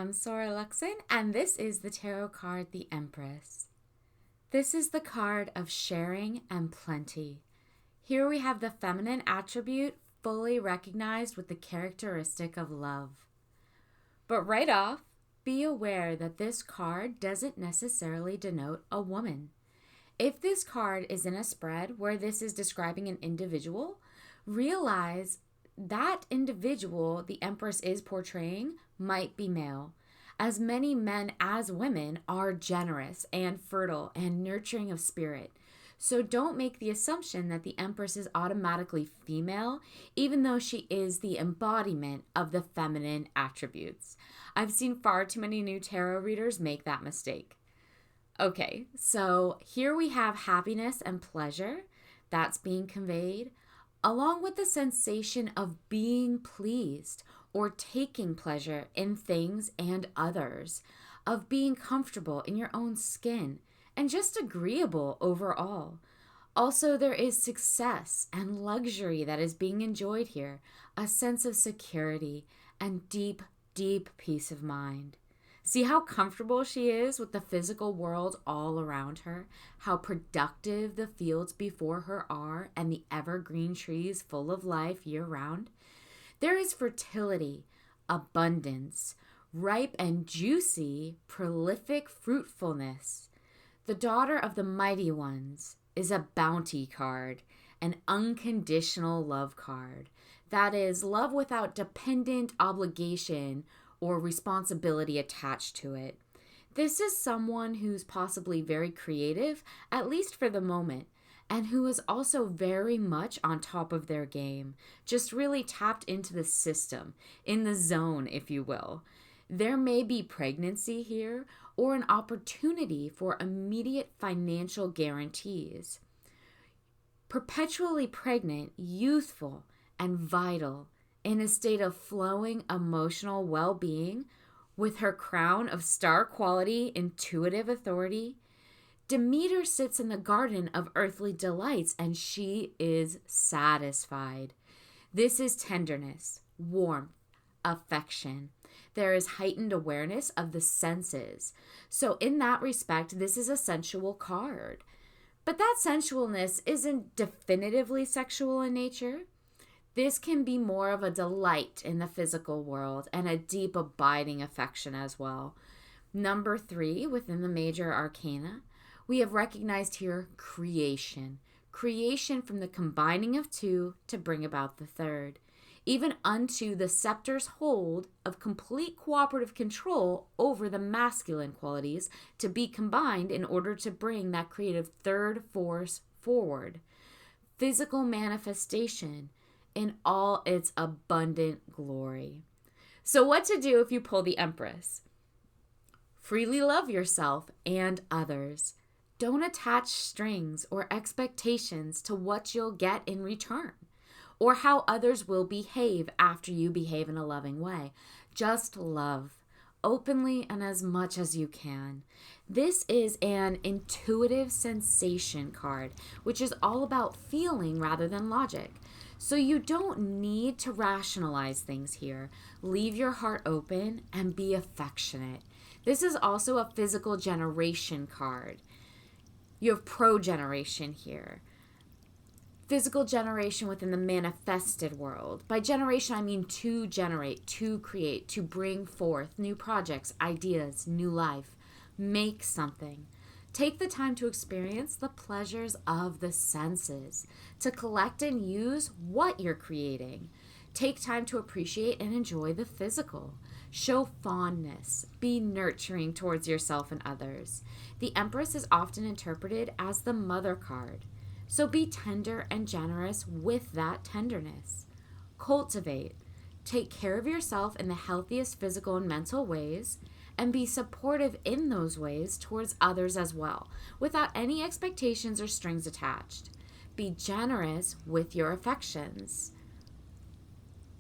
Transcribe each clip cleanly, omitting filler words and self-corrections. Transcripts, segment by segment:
I'm Sora Luxon, and this is the tarot card, the Empress. This is the card of sharing and plenty. Here we have the feminine attribute fully recognized with the characteristic of love. But right off, be aware that this card doesn't necessarily denote a woman. If this card is in a spread where this is describing an individual, realize that individual the Empress is portraying might be male, as many men as women are generous and fertile and nurturing of spirit. So don't make the assumption that the Empress is automatically female, even though she is the embodiment of the feminine attributes. I've seen far too many new tarot readers make that mistake. Okay, so here we have happiness and pleasure that's being conveyed, along with the sensation of being pleased or taking pleasure in things and others, of being comfortable in your own skin, and just agreeable overall. Also, there is success and luxury that is being enjoyed here, a sense of security and deep, deep peace of mind. See how comfortable she is with the physical world all around her, how productive the fields before her are, and the evergreen trees full of life year-round. There is fertility, abundance, ripe and juicy, prolific fruitfulness. The daughter of the mighty ones is a bounty card, an unconditional love card. That is, love without dependent obligation or responsibility attached to it. This is someone who's possibly very creative, at least for the moment, and who is also very much on top of their game, just really tapped into the system, in the zone, if you will. There may be pregnancy here or an opportunity for immediate financial guarantees. Perpetually pregnant, youthful, and vital, in a state of flowing emotional well-being, with her crown of star quality, intuitive authority, Demeter sits in the garden of earthly delights, and she is satisfied. This is tenderness, warmth, affection. There is heightened awareness of the senses. So in that respect, this is a sensual card. But that sensualness isn't definitively sexual in nature. This can be more of a delight in the physical world and a deep abiding affection as well. Number 3 within the major arcana, we have recognized here creation. Creation from the combining of two to bring about the third. Even unto the scepter's hold of complete cooperative control over the masculine qualities to be combined in order to bring that creative third force forward. Physical manifestation in all its abundant glory. So what to do if you pull the Empress? Freely love yourself and others. Don't attach strings or expectations to what you'll get in return or how others will behave after you behave in a loving way. Just love openly and as much as you can. This is an intuitive sensation card, which is all about feeling rather than logic. So you don't need to rationalize things here. Leave your heart open and be affectionate. This is also a physical generation card. You have progeneration here. Physical generation within the manifested world. By generation, I mean to generate, to create, to bring forth new projects, ideas, new life. Make something. Take the time to experience the pleasures of the senses, to collect and use what you're creating. Take time to appreciate and enjoy the physical. Show fondness. Be nurturing towards yourself and others. The Empress is often interpreted as the mother card. So be tender and generous with that tenderness. Cultivate. Take care of yourself in the healthiest physical and mental ways, and be supportive in those ways towards others as well, without any expectations or strings attached. Be generous with your affections.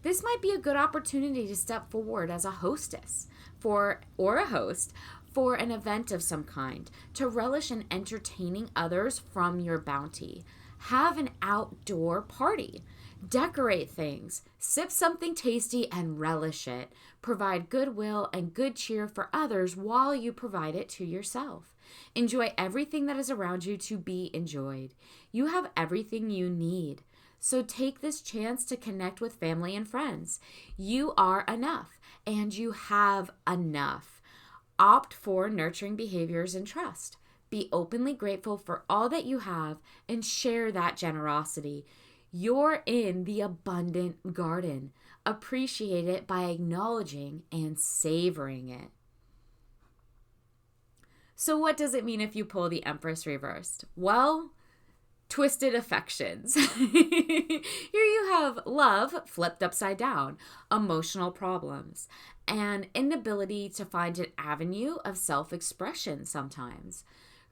This might be a good opportunity to step forward as a hostess or a host for an event of some kind, to relish in entertaining others from your bounty. Have an outdoor party. Decorate things, sip something tasty and relish it. Provide goodwill and good cheer for others while you provide it to yourself. Enjoy everything that is around you to be enjoyed. You have everything you need. So take this chance to connect with family and friends. You are enough and you have enough. Opt for nurturing behaviors and trust. Be openly grateful for all that you have and share that generosity. You're in the abundant garden. Appreciate it by acknowledging and savoring it. So what does it mean if you pull the Empress reversed? Well, twisted affections. Here you have love flipped upside down, emotional problems, and inability to find an avenue of self-expression sometimes.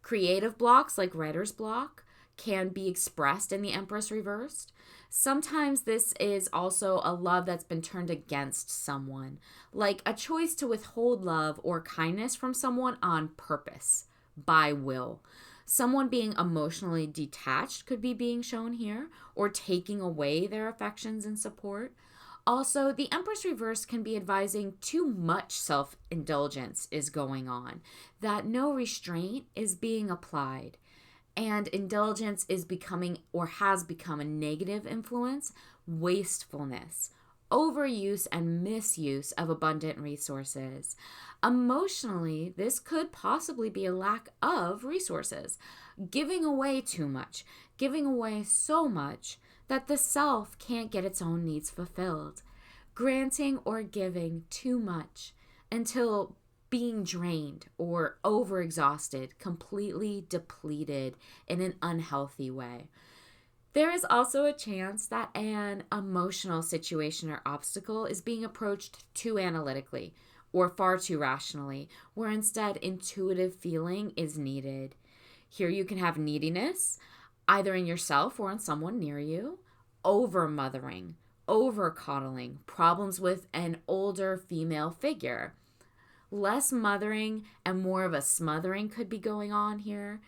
Creative blocks like writer's block can be expressed in the Empress reversed. Sometimes this is also a love that's been turned against someone, like a choice to withhold love or kindness from someone on purpose, by will. Someone being emotionally detached could be being shown here, or taking away their affections and support. Also, the Empress reverse can be advising too much self-indulgence is going on, that no restraint is being applied, and indulgence is becoming or has become a negative influence, wastefulness, overuse and misuse of abundant resources. Emotionally, this could possibly be a lack of resources, giving away too much, giving away so much that the self can't get its own needs fulfilled, granting or giving too much until being drained or overexhausted, completely depleted in an unhealthy way. There is also a chance that an emotional situation or obstacle is being approached too analytically or far too rationally, where instead intuitive feeling is needed. Here you can have neediness, either in yourself or in someone near you, over mothering, over coddling, problems with an older female figure. Less mothering and more of a smothering could be going on here.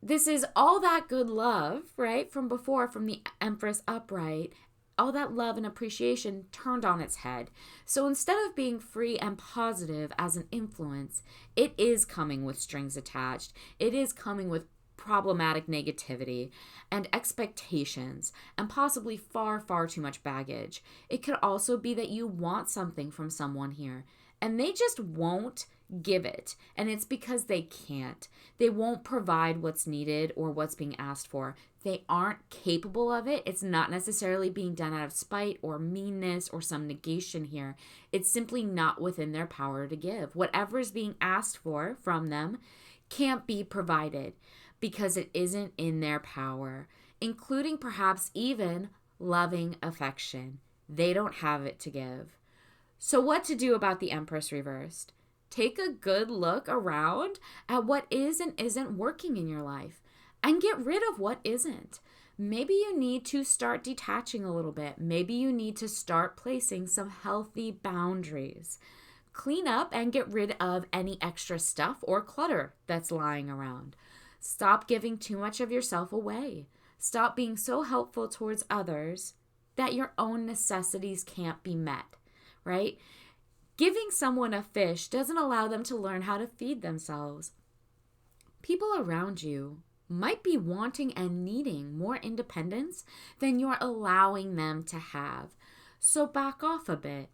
This is all that good love, right, from before, from the Empress upright, all that love and appreciation turned on its head. So instead of being free and positive as an influence, it is coming with strings attached. It is coming with problematic negativity and expectations and possibly far, far too much baggage. It could also be that you want something from someone here and they just won't give it. And it's because they can't. They won't provide what's needed or what's being asked for. They aren't capable of it. It's not necessarily being done out of spite or meanness or some negation here. It's simply not within their power to give. Whatever is being asked for from them can't be provided because it isn't in their power, including perhaps even loving affection. They don't have it to give. So what to do about the Empress reversed? Take a good look around at what is and isn't working in your life and get rid of what isn't. Maybe you need to start detaching a little bit. Maybe you need to start placing some healthy boundaries. Clean up and get rid of any extra stuff or clutter that's lying around. Stop giving too much of yourself away. Stop being so helpful towards others that your own necessities can't be met, right? Giving someone a fish doesn't allow them to learn how to feed themselves. People around you might be wanting and needing more independence than you're allowing them to have. So back off a bit.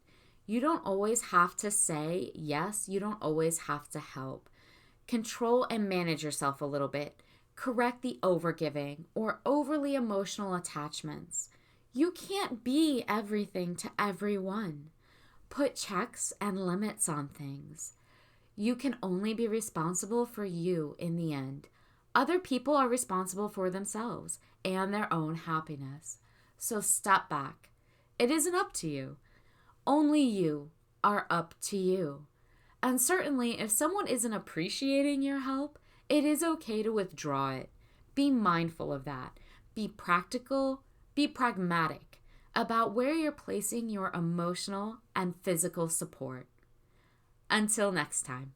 You don't always have to say yes. You don't always have to help. Control and manage yourself a little bit. Correct the overgiving or overly emotional attachments. You can't be everything to everyone. Put checks and limits on things. You can only be responsible for you in the end. Other people are responsible for themselves and their own happiness. So step back. It isn't up to you. Only you are up to you. And certainly, if someone isn't appreciating your help, it is okay to withdraw it. Be mindful of that. Be practical, be pragmatic about where you're placing your emotional and physical support. Until next time.